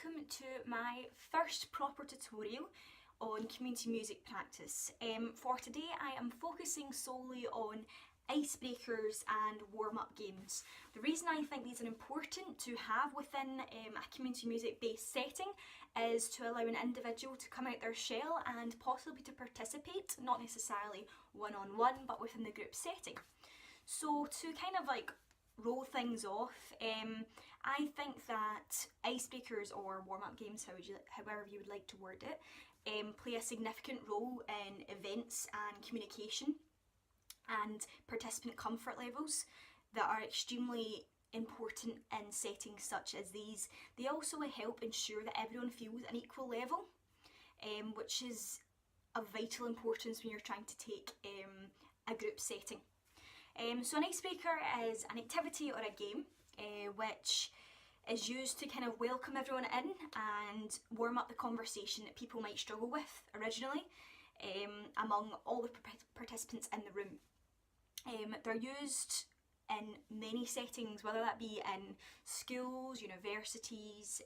welcome to my first proper tutorial on community music practice. For today I am focusing solely on icebreakers and warm-up games. The reason I think these are important to have within a community music based setting is to allow an individual to come out their shell and possibly to participate, not necessarily one-on-one, but within the group setting. So to kind of like roll things off, I think that icebreakers or warm-up games, however you would like to word it, play a significant role in events and communication and participant comfort levels that are extremely important in settings such as these. They also help ensure that everyone feels an equal level, which is of vital importance when you're trying to take a group setting. So an icebreaker is an activity or a game which is used to kind of welcome everyone in and warm up the conversation that people might struggle with originally among all the participants in the room. They're used in many settings, whether that be in schools, universities,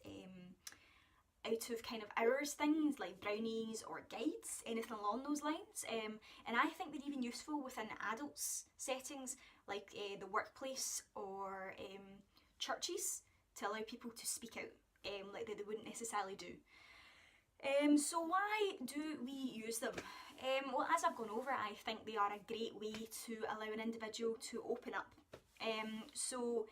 out of kind of hours things like brownies or guides, anything along those lines. And I think they're even useful within adults settings like the workplace or churches to allow people to speak out like they wouldn't necessarily do. So why do we use them? Well, as I've gone over, I think they are a great way to allow an individual to open up. So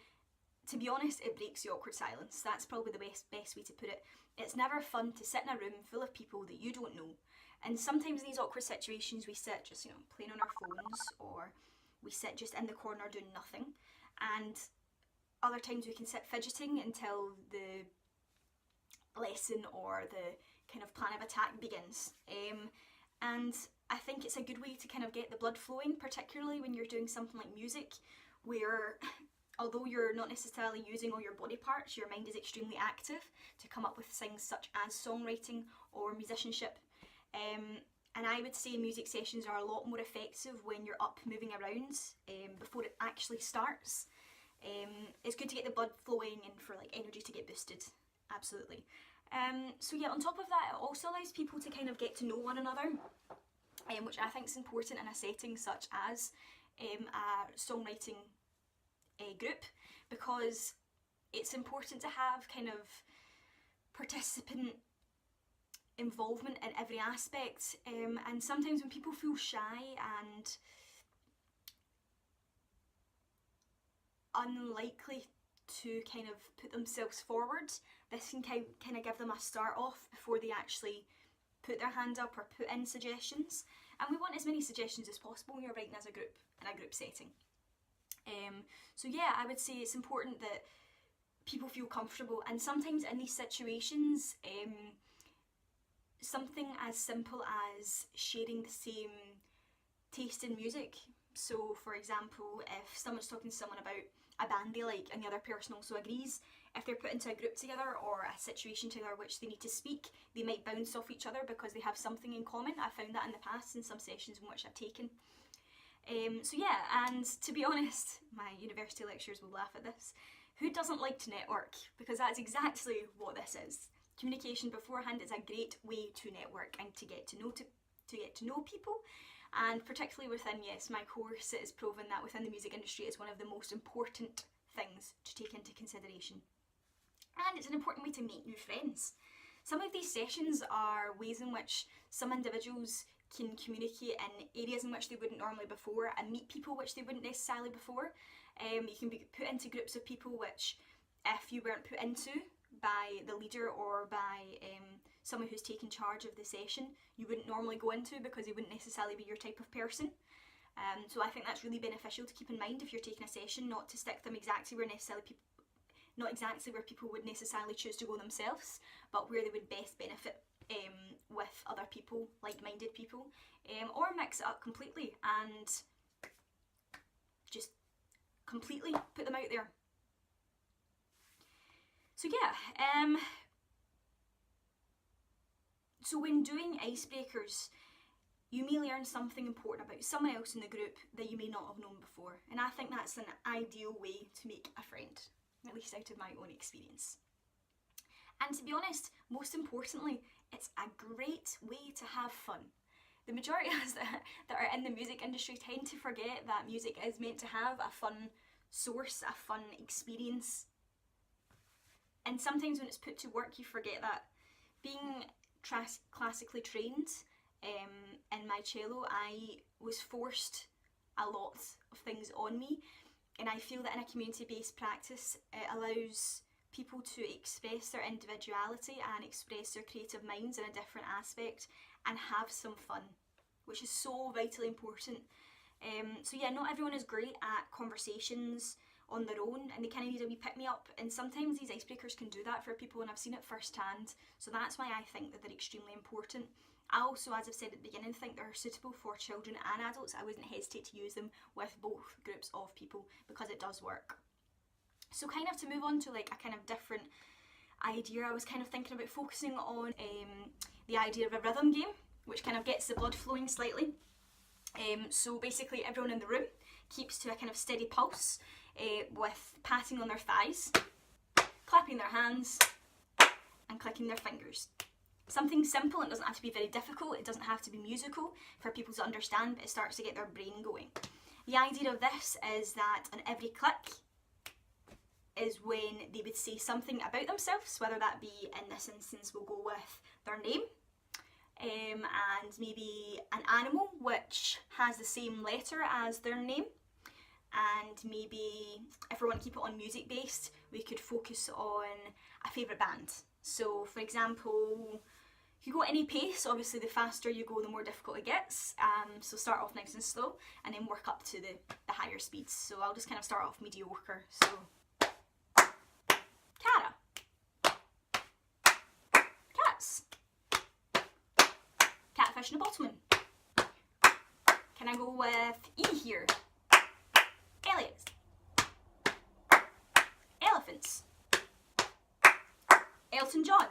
to be honest, it breaks the awkward silence. That's probably the best way to put it. It's never fun to sit in a room full of people that you don't know. And sometimes in these awkward situations we sit just, playing on our phones, or we sit just in the corner doing nothing. And other times we can sit fidgeting until the lesson or the kind of plan of attack begins. And I think it's a good way to kind of get the blood flowing, particularly when you're doing something like music, where although you're not necessarily using all your body parts, your mind is extremely active to come up with things such as songwriting or musicianship. And I would say music sessions are a lot more effective when you're up moving around before it actually starts. It's good to get the blood flowing and for like energy to get boosted, absolutely. So yeah, on top of that, it also allows people to kind of get to know one another, which I think is important in a setting such as a songwriting group, because it's important to have kind of participant involvement in every aspect, and sometimes when people feel shy and unlikely to kind of put themselves forward, this can kind of give them a start off before they actually put their hand up or put in suggestions. And we want as many suggestions as possible when you're writing as a group, in a group setting. So yeah, I would say it's important that people feel comfortable, and sometimes in these situations, something as simple as sharing the same taste in music. So for example, if someone's talking to someone about a band they like and the other person also agrees, if they're put into a group together or a situation together which they need to speak, they might bounce off each other because they have something in common. I've found that in the past in some sessions in which I've taken. So yeah, and to be honest, my university lecturers will laugh at this. Who doesn't like to network? Because that's exactly what this is. Communication beforehand is a great way to network and to get to know people. And particularly within, yes, my course, it is proven that within the music industry it's one of the most important things to take into consideration. And it's an important way to make new friends. Some of these sessions are ways in which some individuals can communicate in areas in which they wouldn't normally before and meet people which they wouldn't necessarily before. You can be put into groups of people which, if you weren't put into by the leader or by someone who's taken charge of the session, you wouldn't normally go into because they wouldn't necessarily be your type of person. So I think that's really beneficial to keep in mind if you're taking a session, not to stick them exactly where people would necessarily choose to go themselves, but where they would best benefit with other people, like-minded people, or mix it up completely and just completely put them out there. So yeah, so when doing icebreakers, you may learn something important about someone else in the group that you may not have known before, and I think that's an ideal way to make a friend, at least out of my own experience. And to be honest, most importantly, it's a great way to have fun. The majority of us that are in the music industry tend to forget that music is meant to have a fun source, a fun experience. And sometimes when it's put to work, you forget that. Being classically trained in my cello, I was forced a lot of things on me, and I feel that in a community-based practice, it allows people to express their individuality and express their creative minds in a different aspect and have some fun, which is so vitally important. So yeah, not everyone is great at conversations on their own, and they kind of need a wee pick-me-up, and sometimes these icebreakers can do that for people, and I've seen it firsthand, so that's why I think that they're extremely important. I also, as I've said at the beginning, think they're suitable for children and adults. I wouldn't hesitate to use them with both groups of people because it does work. So kind of to move on to like a kind of different idea, I was kind of thinking about focusing on the idea of a rhythm game, which kind of gets the blood flowing slightly. So basically everyone in the room keeps to a kind of steady pulse with patting on their thighs, clapping their hands, and clicking their fingers. Something simple, it doesn't have to be very difficult, it doesn't have to be musical for people to understand, but it starts to get their brain going. The idea of this is that on every click is when they would say something about themselves, whether that be, in this instance, we'll go with their name, and maybe an animal which has the same letter as their name, and maybe if we want to keep it on music based, we could focus on a favourite band. So for example, you go at any pace, obviously the faster you go the more difficult it gets, so start off nice and slow and then work up to the higher speeds. So I'll just kind of start off mediocre. So Cara, cats, catfish and a bottleman. Can I go with E here? Elliot, elephants, Elton John.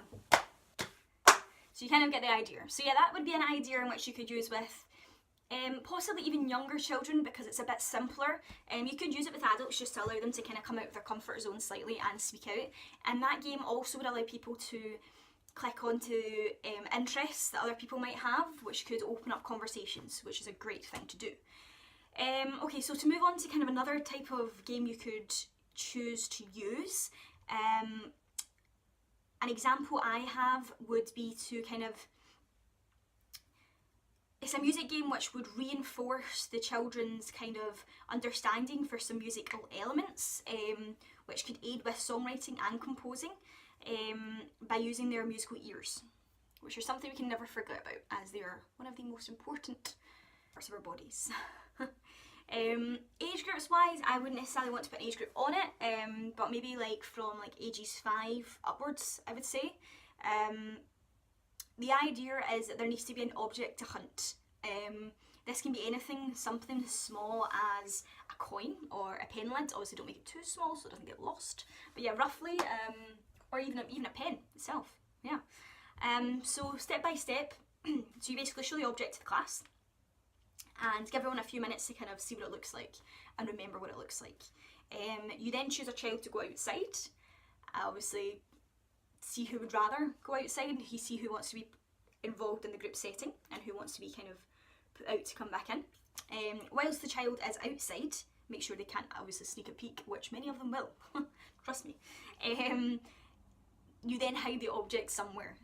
So you kind of get the idea. So yeah, that would be an idea in which you could use with possibly even younger children because it's a bit simpler. You could use it with adults just to allow them to kind of come out of their comfort zone slightly and speak out. And that game also would allow people to click onto interests that other people might have, which could open up conversations, which is a great thing to do. Okay, so to move on to kind of another type of game you could choose to use, an example I have would be to kind of, it's a music game which would reinforce the children's kind of understanding for some musical elements, which could aid with songwriting and composing by using their musical ears, which are something we can never forget about as they are one of the most important parts of our bodies. Age groups wise, I wouldn't necessarily want to put an age group on it, but maybe like from like ages 5 upwards, I would say. The idea is that there needs to be an object to hunt. This can be anything, something small as a coin or a pen lid. Obviously don't make it too small so it doesn't get lost, but yeah, roughly, or even a pen itself, yeah. So step by step, so you basically show the object to the class and give everyone a few minutes to kind of see what it looks like and remember what it looks like. You then choose a child to go outside, obviously see who would rather go outside and see who wants to be involved in the group setting and who wants to be kind of put out to come back in. Whilst the child is outside, make sure they can't obviously sneak a peek, which many of them will, trust me. You then hide the object somewhere.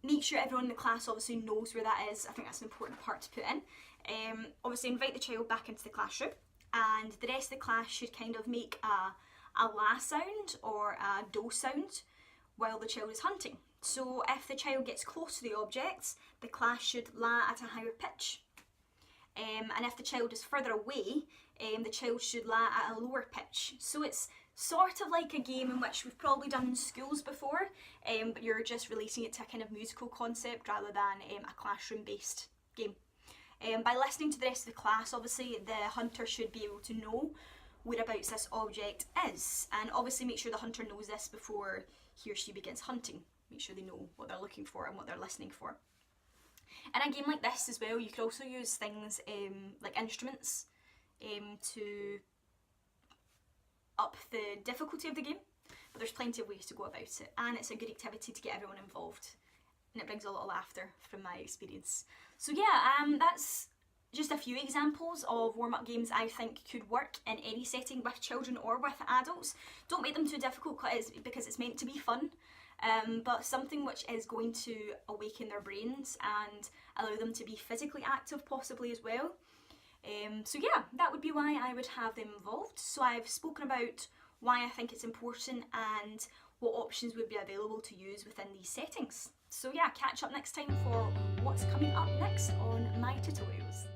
Make sure everyone in the class obviously knows where that is. I think that's an important part to put in. Obviously invite the child back into the classroom and the rest of the class should kind of make a la sound or a do sound while the child is hunting. So if the child gets close to the objects, the class should la at a higher pitch. And if the child is further away, the child should la at a lower pitch. So it's sort of like a game in which we've probably done in schools before, but you're just relating it to a kind of musical concept rather than a classroom-based game. By listening to the rest of the class, obviously the hunter should be able to know whereabouts this object is, and obviously make sure the hunter knows this before he or she begins hunting. Make sure they know what they're looking for and what they're listening for. In a game like this as well, you could also use things like instruments to up the difficulty of the game. but there's plenty of ways to go about it, and it's a good activity to get everyone involved, and it brings a lot of laughter from my experience. So yeah, that's just a few examples of warm-up games I think could work in any setting with children or with adults. Don't make them too difficult because it's meant to be fun, but something which is going to awaken their brains and allow them to be physically active possibly as well. So yeah, that would be why I would have them involved. So I've spoken about why I think it's important and what options would be available to use within these settings. So yeah, catch up next time for what's coming up next on my tutorials.